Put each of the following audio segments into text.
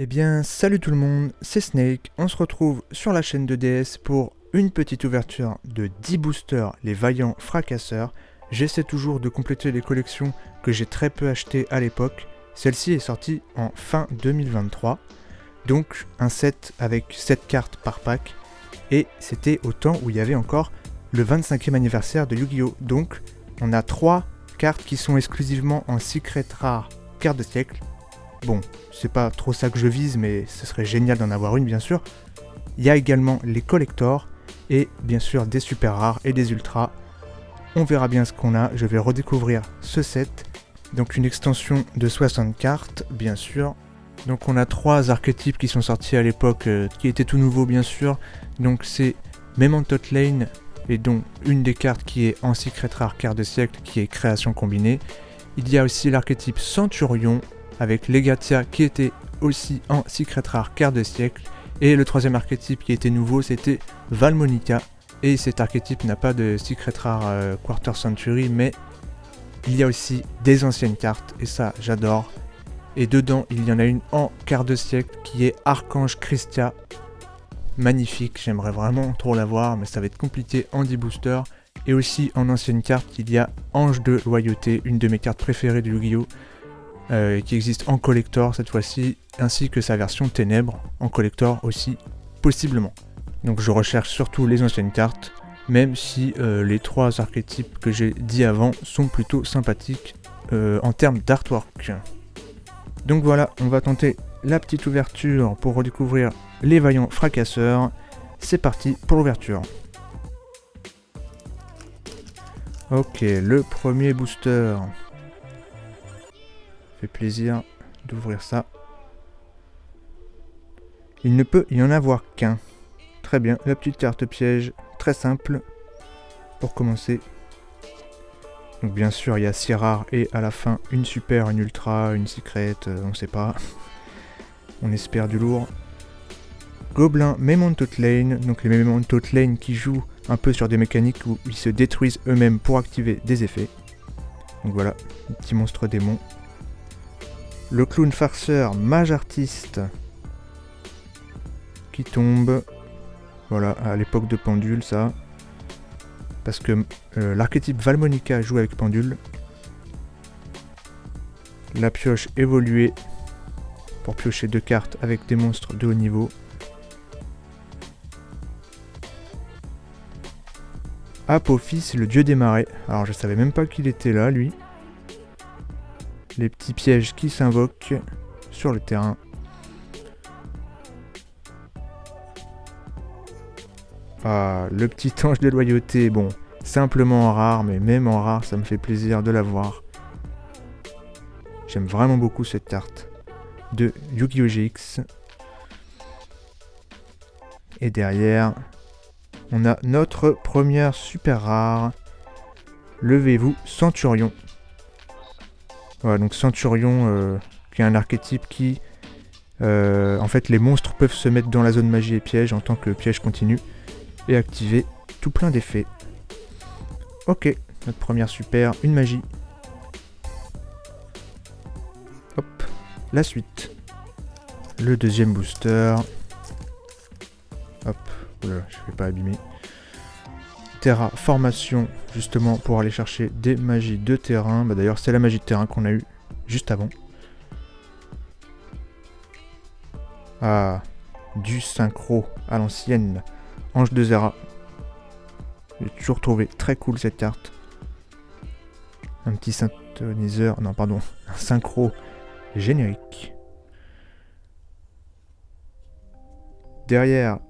Eh bien, salut tout le monde, c'est Snake. On se retrouve sur la chaîne de DS pour une petite ouverture de 10 boosters, les vaillants fracasseurs. J'essaie toujours de compléter les collections que j'ai très peu achetées à l'époque. Celle-ci est sortie en fin 2023. Donc, un set avec 7 cartes par pack. Et c'était au temps où il y avait encore le 25e anniversaire de Yu-Gi-Oh! Donc, on a 3 cartes qui sont exclusivement en secret rare carte de siècle. Bon, c'est pas trop ça que je vise, mais ce serait génial d'en avoir une, bien sûr. Il y a également les collectors, et bien sûr des super rares et des ultras. On verra bien ce qu'on a, je vais redécouvrir ce set. Donc une extension de 60 cartes, bien sûr. Donc on a 3 archétypes qui sont sortis à l'époque, qui étaient tout nouveaux, bien sûr. Donc c'est Memento Lane, et dont une des cartes qui est en secret rare carte de siècle, qui est création combinée. Il y a aussi l'archétype Centurion, avec Legatia qui était aussi en secret rare carte de siècle. Et le troisième archétype qui était nouveau, c'était Valmonica. Et cet archétype n'a pas de secret rare quarter century, mais il y a aussi des anciennes cartes, et ça j'adore. Et dedans, il y en a une en carte de siècle qui est Archange Christia. Magnifique, j'aimerais vraiment trop l'avoir, mais ça va être compliqué en 10 boosters. Et aussi en ancienne carte, il y a Ange de Loyauté, une de mes cartes préférées de Yu-Gi-Oh! Qui existe en collector cette fois-ci, ainsi que sa version ténèbres en collector aussi, possiblement. Donc je recherche surtout les anciennes cartes, même si les 3 archétypes que j'ai dit avant sont plutôt sympathiques en termes d'artwork. Donc voilà, on va tenter la petite ouverture pour redécouvrir les vaillants fracasseurs. C'est parti pour l'ouverture. Ok, le premier booster. Fait plaisir d'ouvrir ça. Il ne peut y en avoir qu'un. Très bien, la petite carte piège, très simple pour commencer. Donc bien sûr il y a 6 rares et à la fin une super, une ultra, une secret, on sait pas. On espère du lourd. Gobelin Memento Lane, donc les Memento Lane qui jouent un peu sur des mécaniques où ils se détruisent eux-mêmes pour activer des effets. Donc voilà, un petit monstre démon. Le clown farceur mage artiste qui tombe. Voilà, à l'époque de pendule ça. Parce que l'archétype Valmonica joue avec pendule. La pioche évoluée pour piocher 2 cartes avec des monstres de haut niveau. Apophis, le dieu des marais. Alors je savais même pas qu'il était là lui. Les petits pièges qui s'invoquent sur le terrain. Ah, le petit ange de loyauté, bon, simplement en rare, mais même en rare, ça me fait plaisir de l'avoir. J'aime vraiment beaucoup cette carte de Yu-Gi-Oh! GX. Et derrière, on a notre première super rare. Levez-vous, Centurion. Voilà, donc Centurion, qui est un archétype qui... en fait, les monstres peuvent se mettre dans la zone magie et piège en tant que piège continu et activer tout plein d'effets. Ok, notre première super, une magie. Hop, la suite. Le deuxième booster. Hop, oula, je vais pas abîmer. Terra formation, justement pour aller chercher des magies de terrain. Bah d'ailleurs, c'est la magie de terrain qu'on a eu juste avant. Ah, du synchro à l'ancienne. Ange de Zera. J'ai toujours trouvé très cool cette carte. Un petit synthoniseur, non pardon, un synchro générique. Derrière,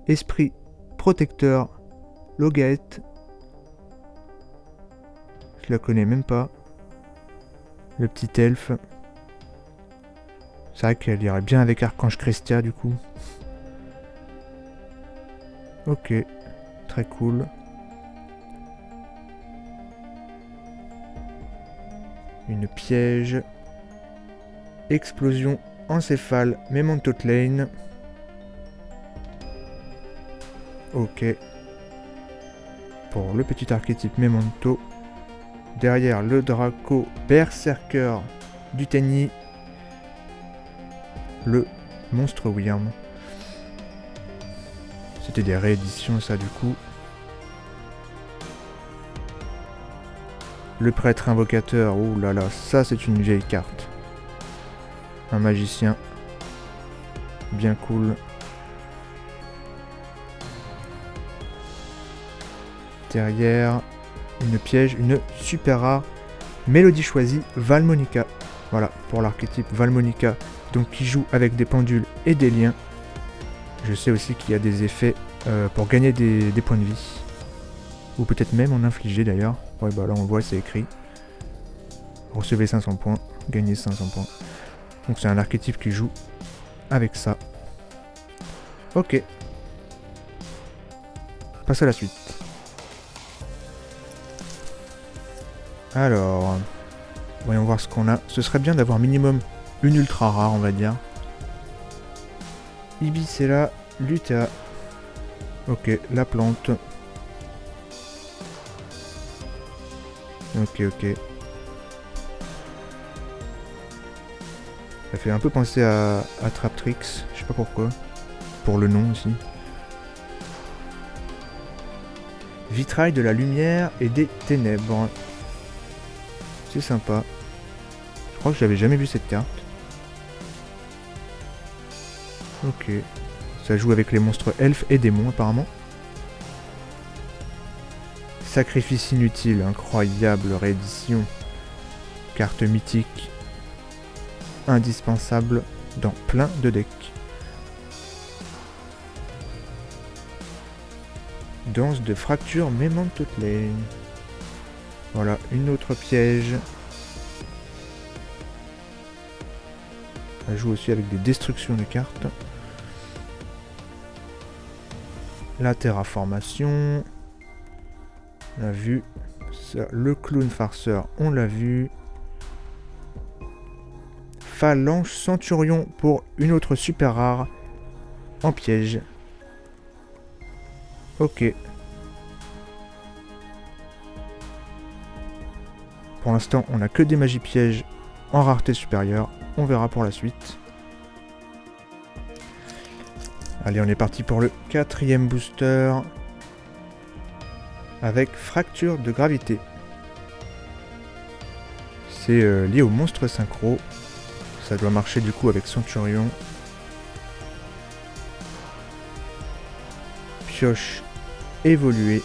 esprit protecteur, Logaeth. Je la connais même pas. Le petit elfe. C'est vrai qu'elle irait bien avec Archange Christia du coup. Ok, très cool. Une piège. Explosion encéphale, Memento Lane. Ok. Pour le petit archétype Memento. Derrière le Draco Berserker du Tenny. le monstre Wyrm. C'était des rééditions ça du coup. Le prêtre invocateur, oh là là, ça c'est une vieille carte. Un magicien. Bien cool. Derrière, une piège, une super rare. Mélodie choisie, Valmonica. Voilà, pour l'archétype Valmonica, donc qui joue avec des pendules et des liens. Je sais aussi qu'il y a des effets pour gagner des points de vie. Ou peut-être même en infliger d'ailleurs. Ouais, bah là on voit, c'est écrit. Recevez 500 points, gagnez 500 points. Donc c'est un archétype qui joue avec ça. Ok. Passe à la suite. Alors, voyons voir ce qu'on a. Ce serait bien d'avoir minimum une ultra rare, on va dire. Ibicella lutea. Ok, la plante. Ok. Ça fait un peu penser à Traptrix, je sais pas pourquoi. Pour le nom aussi. Vitrail de la lumière et des ténèbres. C'est sympa. Je crois que j'avais jamais vu cette carte. Ok. Ça joue avec les monstres elfes et démons apparemment. Sacrifice inutile, incroyable réédition. Carte mythique. Indispensable dans plein de decks. Danse de fracture Memento-Lane. Voilà, une autre piège. Elle joue aussi avec des destructions de cartes. La terraformation. On l'a vu. Ça, le clown farceur, on l'a vu. Phalange Centurion pour une autre super rare en piège. Ok. Pour l'instant, on n'a que des magies pièges en rareté supérieure. On verra pour la suite. Allez, on est parti pour le 4e booster. Avec fracture de gravité. C'est lié au monstre synchro. Ça doit marcher du coup avec Centurion. Pioche évoluée.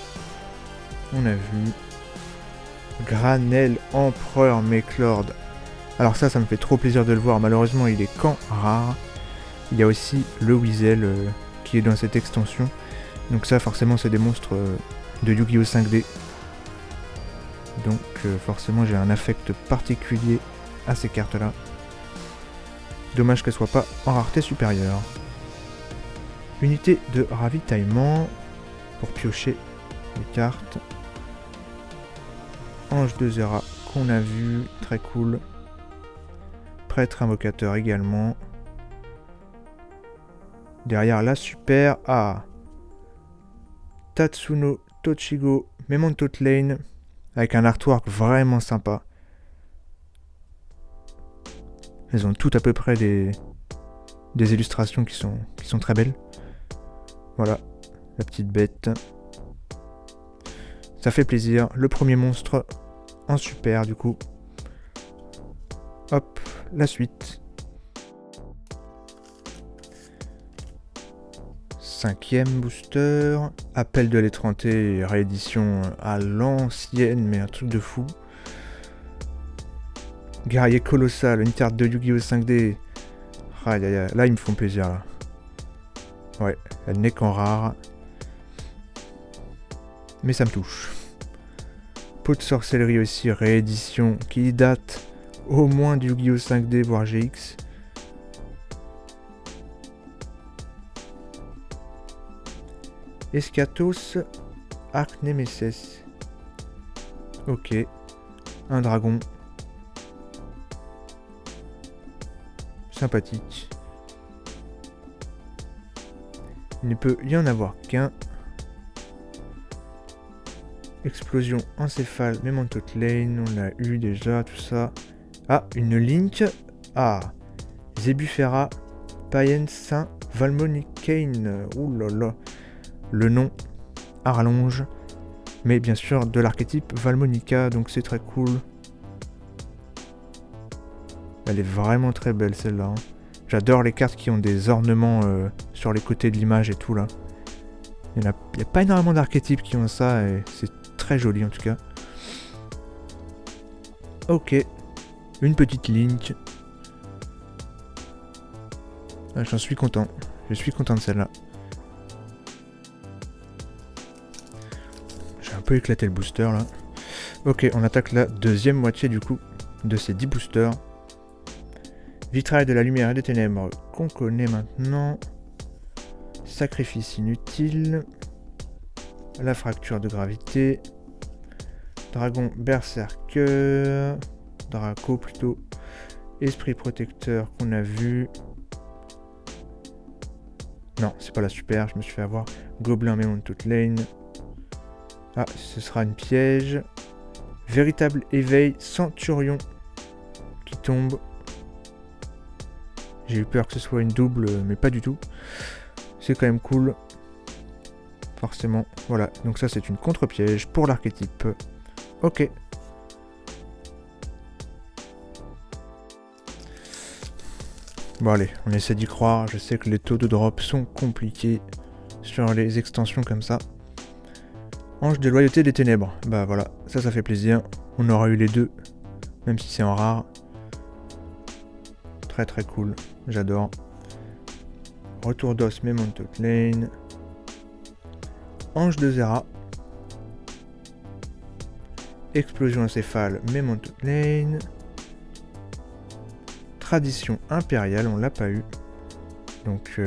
On a vu. Granel Empereur Mechlord. Alors ça me fait trop plaisir de le voir. Malheureusement, il est qu'en rare. Il y a aussi le Weasel qui est dans cette extension. Donc ça, forcément, c'est des monstres de Yu-Gi-Oh 5D. Donc forcément, j'ai un affect particulier à ces cartes-là. Dommage qu'elles soient pas en rareté supérieure. Unité de ravitaillement pour piocher les cartes. Ange de Zera qu'on a vu, très cool. Prêtre invocateur également. Derrière la super A. Tatsuno Tochigo Memento-Lane avec un artwork vraiment sympa. Elles ont toutes à peu près des illustrations qui sont très belles. Voilà, la petite bête. Ça fait plaisir. Le premier monstre en super du coup. Hop, la suite. 5e booster. Appel de l'étranté, réédition à l'ancienne, mais un truc de fou. Guerrier colossal, une carte de Yu-Gi-Oh 5D. Aïe aïe aïe, là ils me font plaisir là. Ouais, elle n'est qu'en rare. Mais ça me touche. Pot de sorcellerie aussi, réédition, qui date au moins du Yu-Gi-Oh 5D, voire GX. Escatos, Arc Nemesis. Ok. Un dragon. Sympathique. Il ne peut y en avoir qu'un. Explosion encéphale, Memento-Lane, on l'a eu déjà, tout ça. Ah, une Link. Ah, Zebufera, Payen Saint Valmonicaine. Ouh là là. Le nom à rallonge. Mais bien sûr de l'archétype Valmonica, donc c'est très cool. Elle est vraiment très belle celle-là. Hein. J'adore les cartes qui ont des ornements sur les côtés de l'image et tout là. Il n'y a pas énormément d'archétypes qui ont ça et c'est très joli en tout cas. Ok. Une petite Link. Ah, j'en suis content. Je suis content de celle-là. J'ai un peu éclaté le booster là. Ok, on attaque la deuxième moitié du coup de ces 10 boosters. Vitrail de la lumière et des ténèbres qu'on connaît maintenant. Sacrifice inutile. La fracture de gravité. Dragon berserker. Draco plutôt. Esprit protecteur qu'on a vu. Non, c'est pas la super, je me suis fait avoir. Gobelin Memento toute lane. Ah, ce sera une piège. Véritable éveil Centurion qui tombe. J'ai eu peur que ce soit une double, mais pas du tout. C'est quand même cool. Forcément. Voilà, donc ça c'est une contre-piège pour l'archétype. Ok. Bon allez, on essaie d'y croire. Je sais que les taux de drop sont compliqués sur les extensions comme ça. Ange de loyauté des ténèbres. Bah voilà, ça fait plaisir. On aura eu les deux, même si c'est en rare. Très très cool, j'adore. Retour d'os Memento Lane. Ange de Zera. Explosion encéphale Memento Lane. Tradition impériale, on l'a pas eu. Donc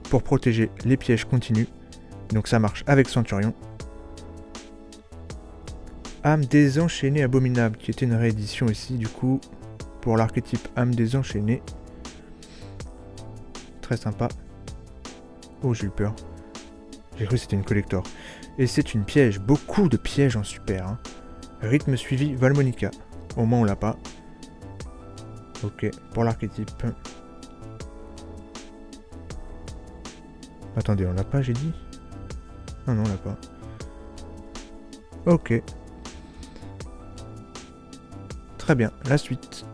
pour protéger les pièges continus. Donc ça marche avec Centurion. Âme désenchaînée abominable, qui était une réédition aussi du coup. Pour l'archétype âme désenchaînée. Très sympa. Oh, j'ai eu peur. J'ai cru que c'était une collector. Et c'est une piège. Beaucoup de pièges en super. Hein. Rythme suivi Valmonica. Au moins on l'a pas. Ok, pour l'archétype. Attendez, on l'a pas, j'ai dit? Ah non, on l'a pas. Ok. Très bien, la suite.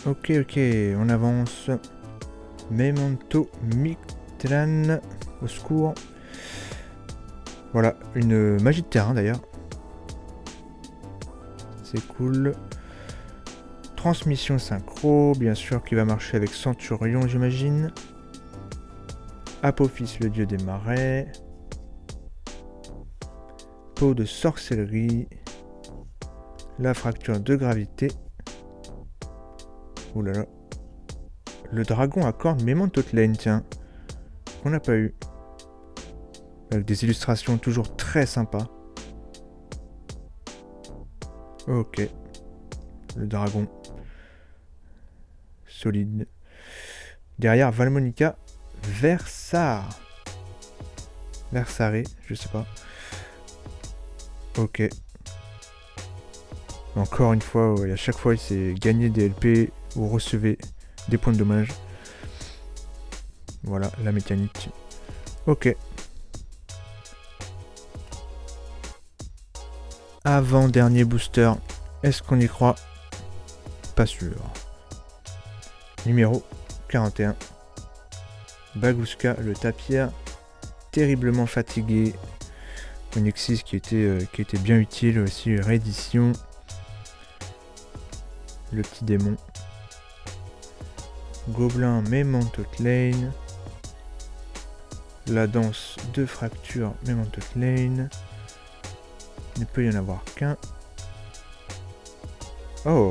Ok, on avance. Memento Mictlan, au secours. Voilà, une magie de terrain d'ailleurs. C'est cool. Transmission synchro, bien sûr, qui va marcher avec Centurion, j'imagine. Apophis, le dieu des marais. Peau de sorcellerie. La fracture de gravité. Ouh là là. Le dragon à cornes Memento Lane, tiens. On n'a pas eu. Avec des illustrations toujours très sympas. Ok. Le dragon. Solide. Derrière, Valmonica Versare. Versare, je sais pas. Ok. Encore une fois, à chaque fois, c'est gagner des LP ou recevoir des points de dommage. Voilà, la mécanique. Ok. Avant-dernier booster. Est-ce qu'on y croit? Pas sûr. Numéro 41. Bagouska, le tapir. Terriblement fatigué. Onyxis qui était bien utile aussi. Réédition. Le petit démon. Gobelin Memento Lane. La danse de fracture Memento Lane. Il ne peut y en avoir qu'un. Oh.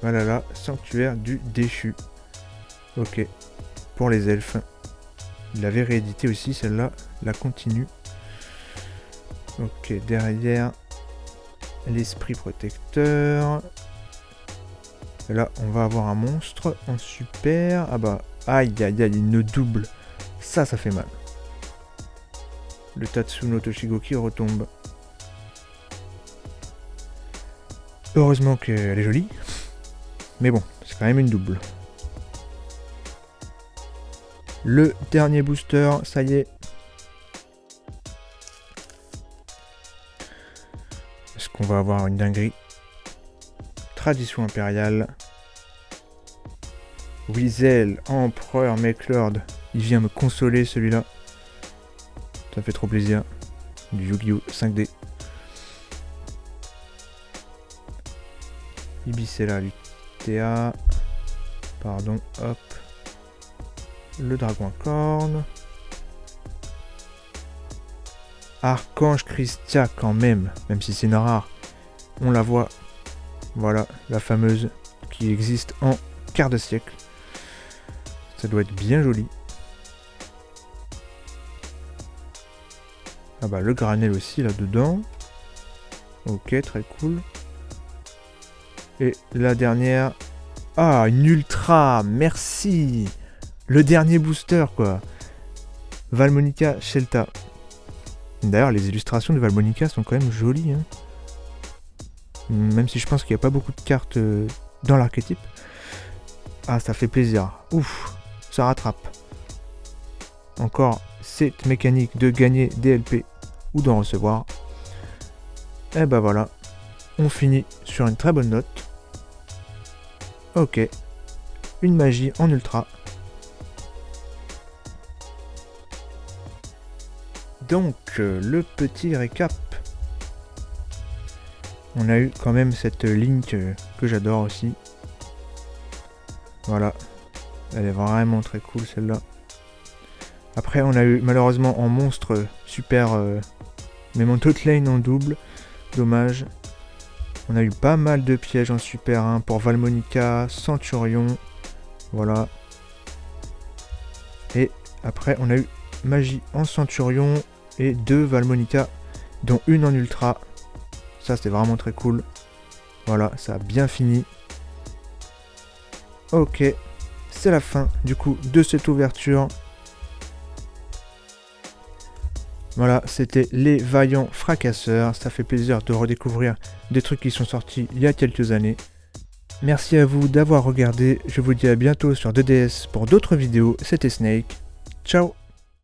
Voilà là, sanctuaire du déchu. Ok. Pour les elfes. Il l'avait réédité aussi, celle-là. La continue. Ok, derrière. L'esprit protecteur. Et là, on va avoir un monstre en super. Ah bah, aïe aïe aïe, une double. Ça fait mal. Le Tatsuno Toshigoki retombe. Heureusement qu'elle est jolie. Mais bon, c'est quand même une double. Le dernier booster, ça y est. Est-ce qu'on va avoir une dinguerie? Tradition impériale. Weasel, Empereur, Makelord. Il vient me consoler celui-là. Ça fait trop plaisir. Du Yu-Gi-Oh 5D. Ibicella, Lutea. Pardon, hop. Le dragon à cornes. Archange Christia quand même si c'est une rare. On la voit. Voilà, la fameuse qui existe en quart de siècle. Ça doit être bien joli. Ah bah le granel aussi là-dedans. Ok, très cool. Et la dernière. Ah, une ultra, merci. Le dernier booster quoi. Valmonica Shelta. D'ailleurs les illustrations de Valmonica sont quand même jolies. Hein. Même si je pense qu'il n'y a pas beaucoup de cartes dans l'archétype. Ah, ça fait plaisir. Ouf, ça rattrape. Encore cette mécanique de gagner des LP ou d'en recevoir. Et bah voilà, on finit sur une très bonne note. Ok, une magie en ultra. Donc, le petit récap. On a eu quand même cette Link que j'adore aussi. Voilà, elle est vraiment très cool celle-là. Après, on a eu malheureusement en monstre super Memento Lane en double. Dommage. On a eu pas mal de pièges en super 1 pour Valmonica, Centurion. Voilà. Et après, on a eu magie en Centurion et 2 Valmonica, dont une en ultra. Ça, c'était vraiment très cool. Voilà, ça a bien fini. Ok, c'est la fin du coup de cette ouverture. Voilà, c'était les Vaillants Fracasseurs. Ça fait plaisir de redécouvrir des trucs qui sont sortis il y a quelques années. Merci à vous d'avoir regardé. Je vous dis à bientôt sur 2DS pour d'autres vidéos. C'était Snake. Ciao!